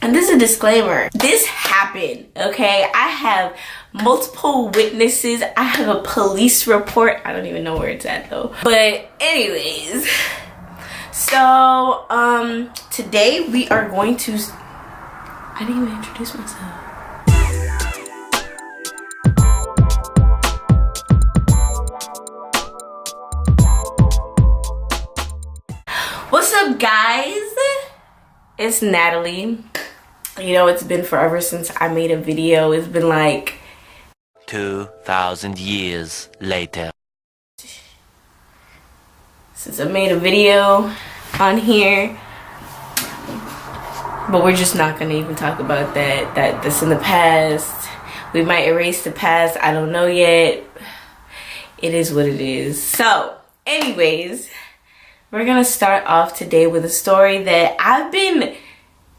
And this is a disclaimer. This happened, okay? I have multiple witnesses. I have a police report. I don't even know where it's at though. But anyways, so today we are going to, I didn't even introduce myself. What's up, guys? It's Natalie. You know, it's been forever since I made a video. It's been like 2,000 years later since I made a video on here, but we're just not gonna even talk about that. That's in the past. We might erase the past. I don't know yet. It is what it is. So anyways, we're gonna start off today with a story that I've been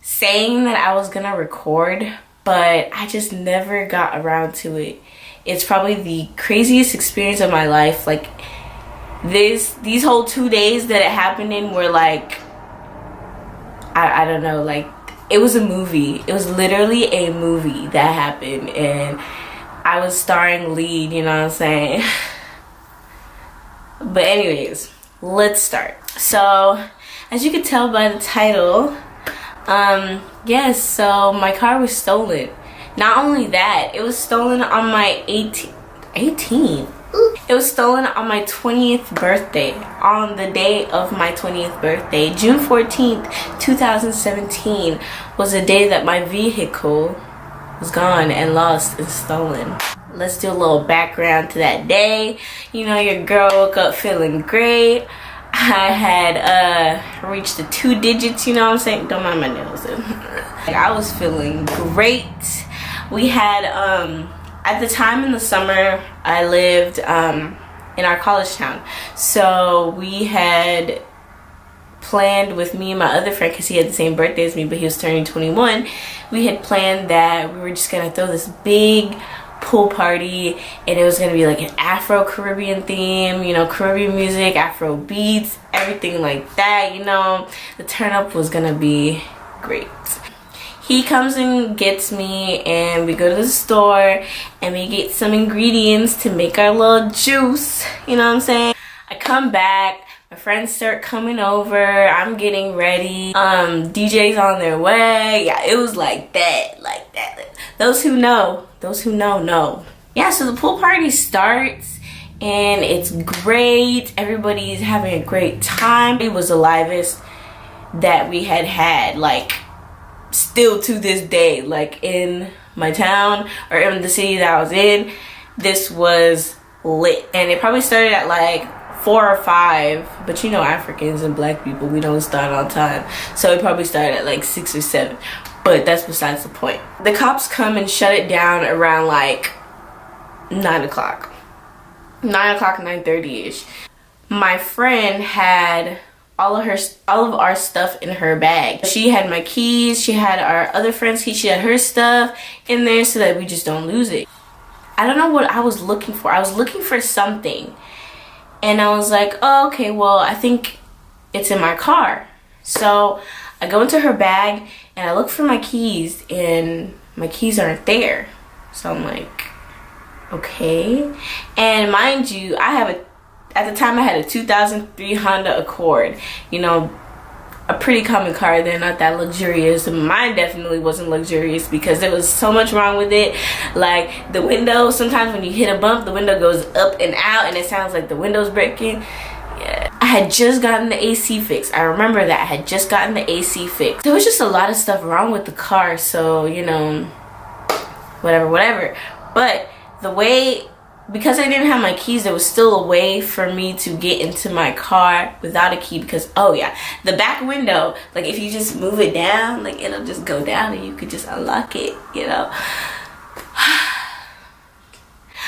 saying that I was gonna record, but I just never got around to it. It's probably the craziest experience of my life. Like these whole 2 days that it happened in were like, I don't know, like it was a movie. It was literally a movie that happened, and I was starring lead, you know what I'm saying? But anyways, let's start. So as you can tell by the title, yes, so my car was stolen. Not only that, it was stolen on my 18th. It was stolen on my 20th birthday, on the day of my 20th birthday. June 14th, 2017 was the day that my vehicle was gone and lost and stolen. Let's do a little background to that day. You know, your girl woke up feeling great. I had reached the 2 digits, you know what I'm saying? Don't mind my nails. Like, I was feeling great. We had at the time in the summer, I lived in our college town, so we had planned with me and my other friend, because he had the same birthday as me but he was turning 21. We had planned that we were just gonna throw this big pool party, and it was gonna be like an Afro-Caribbean theme, you know, Caribbean music, Afro beats, everything like that, you know. The turn up was gonna be great. He comes and gets me, and we go to the store and we get some ingredients to make our little juice, you know what I'm saying? I come back, my friends start coming over, I'm getting ready, DJ's on their way. Yeah, it was like that, like that. Those who know, know. Yeah, so the pool party starts and it's great. Everybody's having a great time. It was the livest that we had, like still to this day, like in my town or in the city that I was in. This was lit, and it probably started at like 4 or 5, but you know, Africans and black people, we don't start on time, so it probably started at like 6 or 7, but that's besides the point. The cops come and shut it down around like 9 o'clock, 9:30ish. My friend had all of our stuff in her bag. She had my keys, she had our other friend's keys, she had her stuff in there so that we just don't lose it. I don't know what I was looking for. I was looking for something, and I was like, oh, okay, well, I think it's in my car. So I go into her bag and I look for my keys, and my keys aren't there. So I'm like, okay. And mind you, at the time I had a 2003 Honda Accord. You know, a pretty common car. They're not that luxurious. Mine definitely wasn't luxurious because there was so much wrong with it. Like the window, sometimes when you hit a bump, the window goes up and out and it sounds like the window's breaking. Yeah. I had just gotten the AC fixed. I remember that. I had just gotten the AC fixed. There was just a lot of stuff wrong with the car, so, you know, whatever. But the way, because I didn't have my keys, there was still a way for me to get into my car without a key, because, oh yeah, the back window, like if you just move it down, like it'll just go down and you could just unlock it, you know.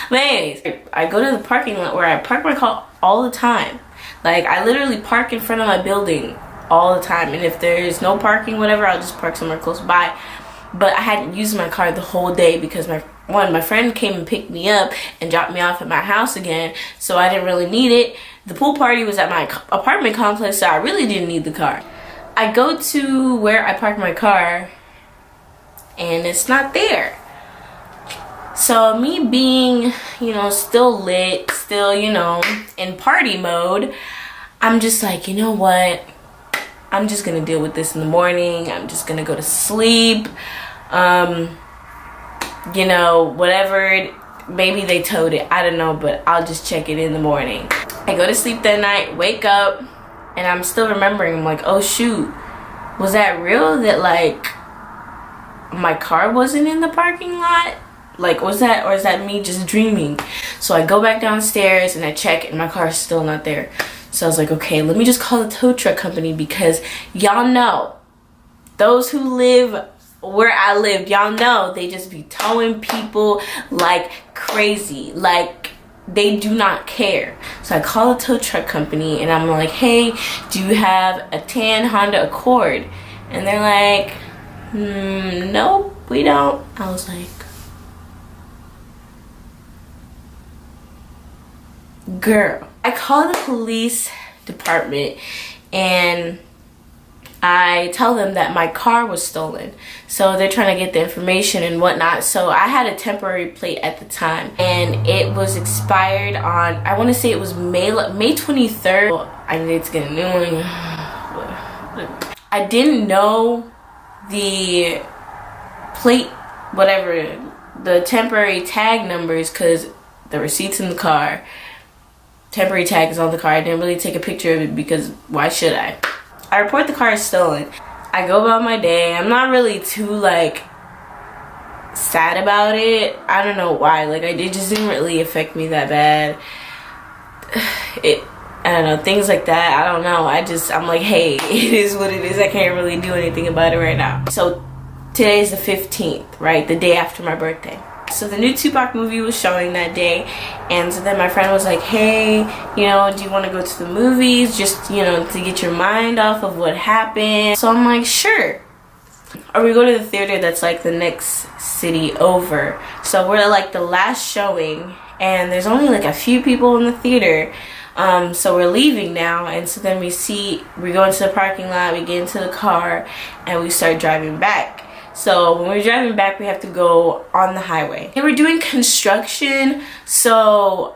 But anyways, I go to the parking lot where I park my car all the time. Like I literally park in front of my building all the time, and if there's no parking, whatever, I'll just park somewhere close by. But I hadn't used my car the whole day because my friend came and picked me up and dropped me off at my house again, so I didn't really need it. The pool party was at my apartment complex, so I really didn't need the car. I go to where I parked my car, and it's not there. So me being, you know, still lit, still, you know, in party mode, I'm just like, you know what? I'm just gonna deal with this in the morning. I'm just gonna go to sleep. You know, whatever, maybe they towed it, I don't know, but I'll just check it in the morning. I go to sleep that night, wake up, and I'm still remembering. I'm like, oh shoot, was that real that like my car wasn't in the parking lot? Like, was that, or is that me just dreaming? So I go back downstairs and I check, and my car is still not there. So I was like, okay, let me just call the tow truck company, because y'all know, those who live where I live, y'all know they just be towing people like crazy. Like, they do not care. So I call the tow truck company and I'm like, hey, do you have a tan Honda Accord? And they're like, nope, we don't. I was like, girl. I call the police department and I tell them that my car was stolen. So they're trying to get the information and whatnot. So I had a temporary plate at the time, and it was expired on, I want to say it was May 23rd. Well, I needed to get a new one. I didn't know the plate, whatever, the temporary tag numbers, because the receipt's in the car. Temporary tag is on the car. I didn't really take a picture of it because why should I? I report the car is stolen. I go about my day. I'm not really too like sad about it. I don't know why. Like, it just didn't really affect me that bad. I don't know, things like that. I don't know. I'm like, hey, it is what it is. I can't really do anything about it right now. So today is the 15th, right? The day after my birthday. So the new Tupac movie was showing that day, and so then my friend was like, hey, you know, do you want to go to the movies, just, you know, to get your mind off of what happened? So I'm like, sure. Or we go to the theater that's like the next city over. So we're like the last showing, and there's only like a few people in the theater. So we're leaving now, and so then we go into the parking lot, we get into the car, and we start driving back. So when we're driving back, we have to go on the highway. They were doing construction, so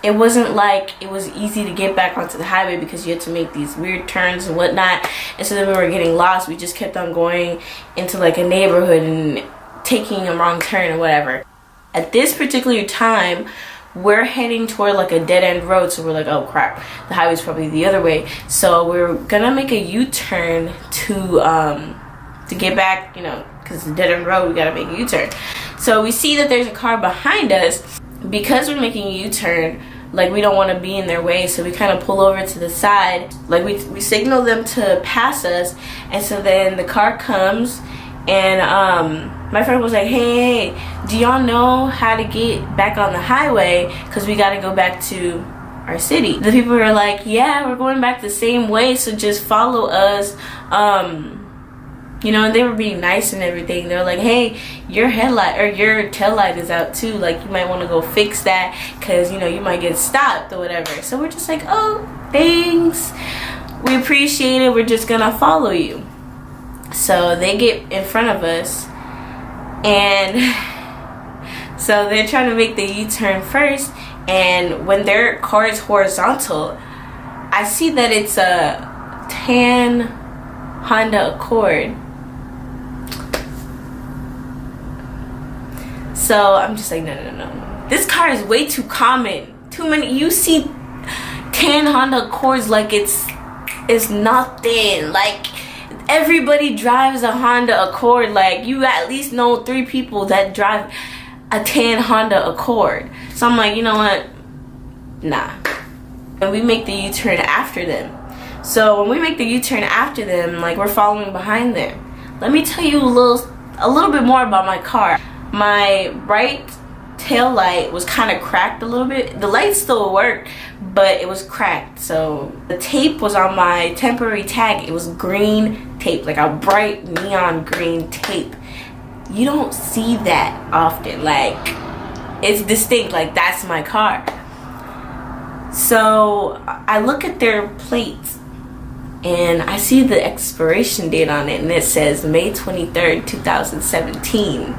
it wasn't like it was easy to get back onto the highway because you had to make these weird turns and whatnot. And so then we were getting lost. We just kept on going into like a neighborhood and taking a wrong turn or whatever. At this particular time, we're heading toward like a dead-end road, so we're like, oh crap, the highway's probably the other way. So we're gonna make a U-turn to get back, you know, because it's a dead-end road, we gotta make a U-turn. So we see that there's a car behind us. Because we're making a U-turn, like, we don't want to be in their way, so we kind of pull over to the side. Like, we signal them to pass us, and so then the car comes, and my friend was like, hey, do y'all know how to get back on the highway, because we got to go back to our city? The people were like, yeah, we're going back the same way, so just follow us. You know, and they were being nice and everything. They were like, hey, your headlight or your tail light is out too, like, you might want to go fix that, because, you know, you might get stopped or whatever. So we're just like, oh, thanks, we appreciate it, we're just gonna follow you. So they get in front of us, and so they're trying to make the U-turn first, and when their car is horizontal, I see that it's a tan Honda Accord. So I'm just like, no. This car is way too common. Too many. You see tan Honda Accords like it's nothing. Like, everybody drives a Honda Accord. Like, you at least know 3 people that drive a tan Honda Accord. So I'm like, you know what? Nah. And we make the U-turn after them. So when we make the U-turn after them, like, we're following behind them. Let me tell you a little bit more about my car. My right tail light was kind of cracked a little bit. The light still worked, but it was cracked. So the tape was on my temporary tag. It was green tape, like a bright neon green tape. You don't see that often. Like, it's distinct, like, that's my car. So I look at their plates, and I see the expiration date on it, and it says May 23rd, 2017.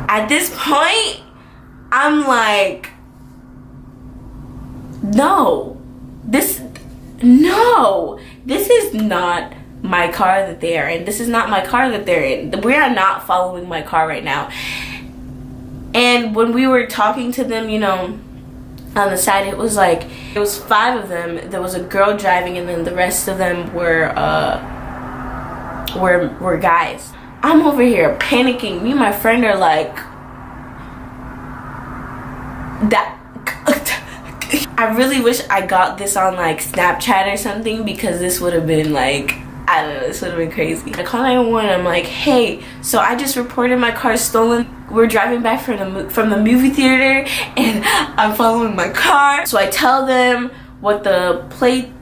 At this point, I'm like, no, this is not my car that they are in. This is not my car that they're in. We are not following my car right now. And when we were talking to them, you know, on the side, it was 5 of them. There was a girl driving, and then the rest of them were guys. I'm over here panicking. Me and my friend are like, I really wish I got this on like Snapchat or something, because this would have been like, I don't know, this would have been crazy. I call 911. I'm like, hey, so I just reported my car stolen. We're driving back from the movie theater, and I'm following my car. So I tell them what the plate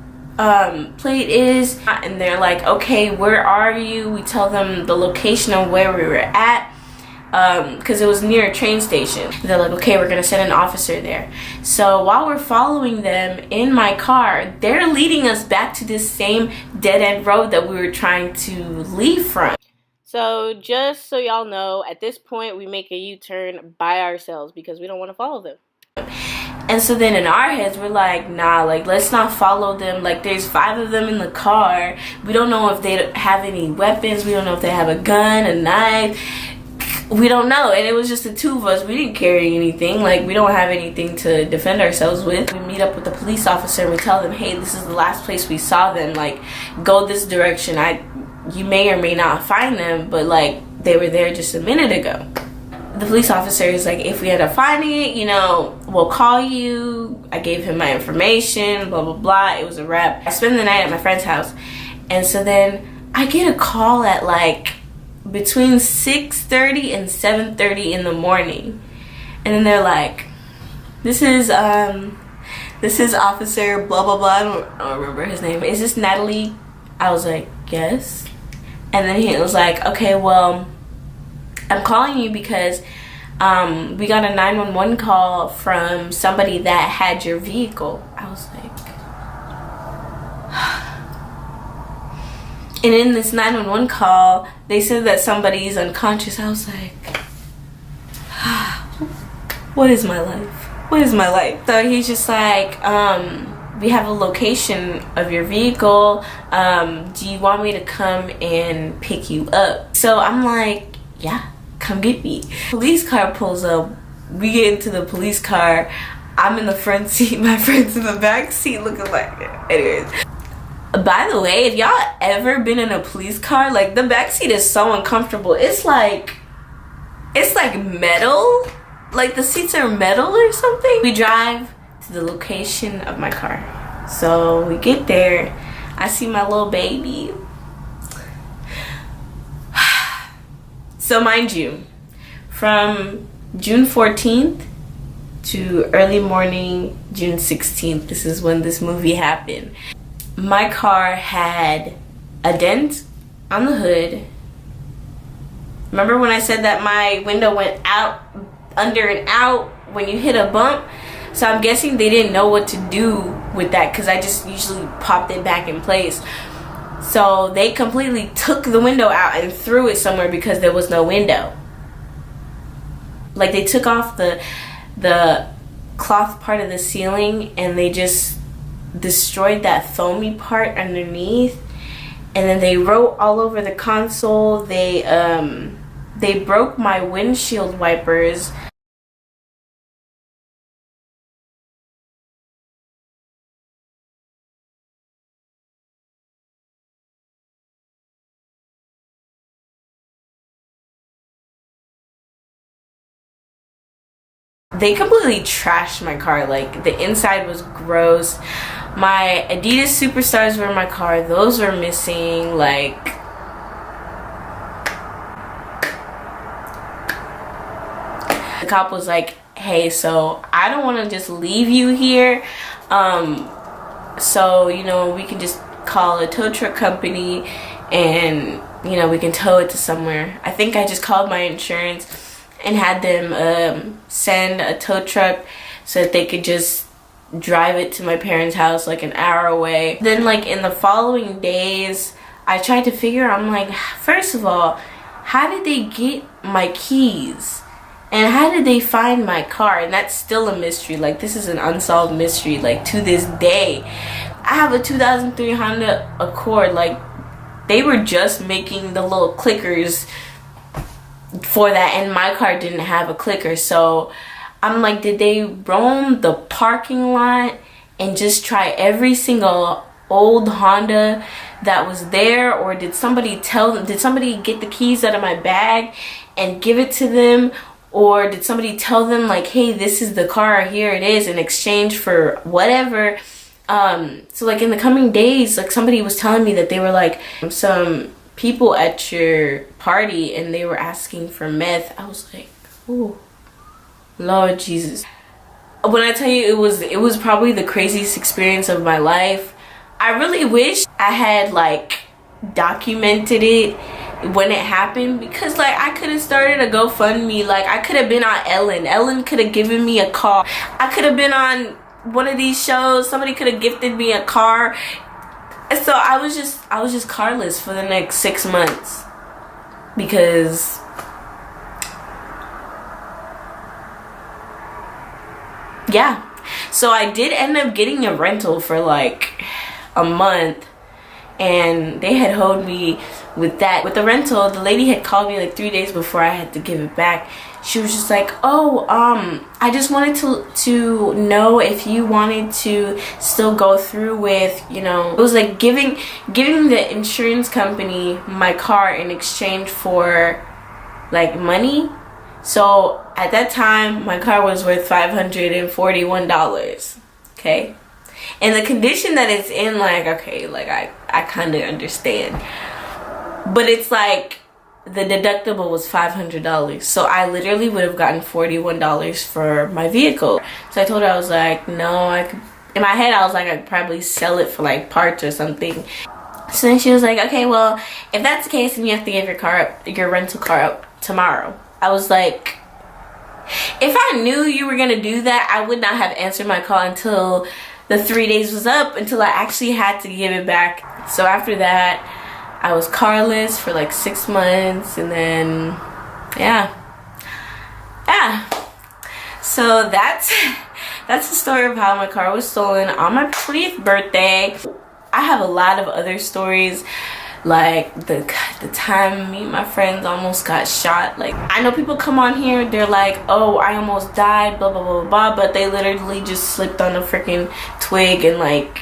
is, and they're like, okay, where are you? We tell them the location of where we were at, because it was near a train station. They're like, okay, we're gonna send an officer there. So while we're following them in my car, they're leading us back to this same dead-end road that we were trying to leave from. So just so y'all know, at this point we make a U-turn by ourselves because we don't want to follow them. And so then in our heads we're like, nah, like, let's not follow them. Like, there's 5 of them in the car. We don't know if they have any weapons. We don't know if they have a gun, a knife. We don't know. And it was just the 2 of us. We didn't carry anything. Like, we don't have anything to defend ourselves with. We meet up with the police officer and we tell them, hey, this is the last place we saw them. Like, go this direction. You may or may not find them, but like, they were there just a minute ago. The police officer is like, if we end up finding it, you know, we'll call you. I gave him my information, blah, blah, blah. It was a wrap. I spent the night at my friend's house. And so then I get a call at like between 6:30 and 7:30 in the morning. And then they're like, this is officer blah, blah, blah. I don't remember his name. Is this Natalie? I was like, yes. And then he was like, okay, well, I'm calling you because we got a 911 call from somebody that had your vehicle. I was like, and in this 911 call, they said that somebody's unconscious. I was like, what is my life? What is my life? So he's just like, we have a location of your vehicle. Do you want me to come and pick you up? So I'm like, yeah, come get me. Police car pulls up. We get into the police car. I'm in the front seat. My friend's in the back seat looking like it. Anyways. By the way, if y'all ever been in a police car, like, the back seat is so uncomfortable. It's like metal. Like, the seats are metal or something. We drive to the location of my car. So we get there. I see my little baby. So mind you, from June 14th to early morning June 16th, this is when this movie happened. My car had a dent on the hood. Remember when I said that my window went out, under and out when you hit a bump? So I'm guessing they didn't know what to do with that, because I just usually popped it back in place. So they completely took the window out and threw it somewhere because there was no window. Like, they took off the cloth part of the ceiling and they just destroyed that foamy part underneath. And then they wrote all over the console. They broke my windshield wipers. They completely trashed my car. Like, the inside was gross. My Adidas Superstars were in my car. Those were missing. Like, the cop was like, hey, so I don't want to just leave you here. So, you know, we can just call a tow truck company and, you know, we can tow it to somewhere. I think I just called my insurance and had them send a tow truck so that they could just drive it to my parents' house like an hour away. Then like in the following days, I tried to figure, I'm like, first of all, how did they get my keys? And how did they find my car? And that's still a mystery. Like, this is an unsolved mystery, like, to this day. I have a 2003 Honda Accord. Like, they were just making the little clickers for that, and my car didn't have a clicker. So I'm like, did they roam the parking lot and just try every single old Honda that was there? Or did somebody tell them, did somebody get the keys out of my bag and give it to them? Or did somebody tell them like, hey, this is the car, here it is, in exchange for whatever? So like in the coming days, like somebody was telling me that they were like some people at your party and they were asking for meth. I was like, oh, Lord Jesus. When I tell you, it was probably the craziest experience of my life. I really wish I had like documented it when it happened, because like I could have started a GoFundMe. Like I could have been on Ellen could have given me a car. I could have been on one of these shows. Somebody could have gifted me a car. So I was just carless for the next 6 months, because yeah. So I did end up getting a rental for like a month, and they had hold me with that. With the rental, the lady had called me like 3 days before I had to give it back. She was just like, oh, I just wanted to know if you wanted to still go through with, you know, it was like giving the insurance company my car in exchange for like money. So at that time, my car was worth $541. Okay. And the condition that it's in, like, okay, like I kind of understand. But it's like the deductible was $500. So I literally would have gotten $41 for my vehicle. So I told her, I was like, no, I could. In my head, I was like, I'd probably sell it for like parts or something. So then she was like, okay, well, if that's the case, then you have to give your rental car up tomorrow. I was like, if I knew you were gonna do that, I would not have answered my call until the 3 days was up, until I actually had to give it back. So after that, I was carless for like 6 months, and then yeah. So that's the story of how my car was stolen on my 20th birthday. I have a lot of other stories, like the time me and my friends almost got shot. Like, I know people come on here, they're like, oh, I almost died, blah blah blah blah, but they literally just slipped on a freaking twig and like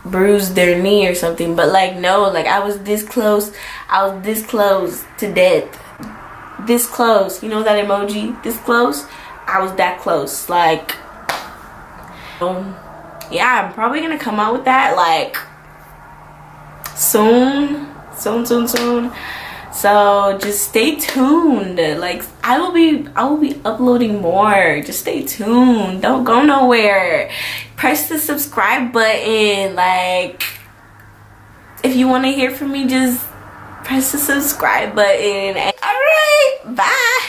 bruised their knee or something. But like, no, like I was this close to death. This close, you know that emoji, this close? I was that close. Like, yeah, I'm probably gonna come out with that like soon. So just stay tuned. Like, I will be uploading more. Just stay tuned, don't go nowhere. Press the subscribe button. Like, if you want to hear from me, just press the subscribe button. All right, bye.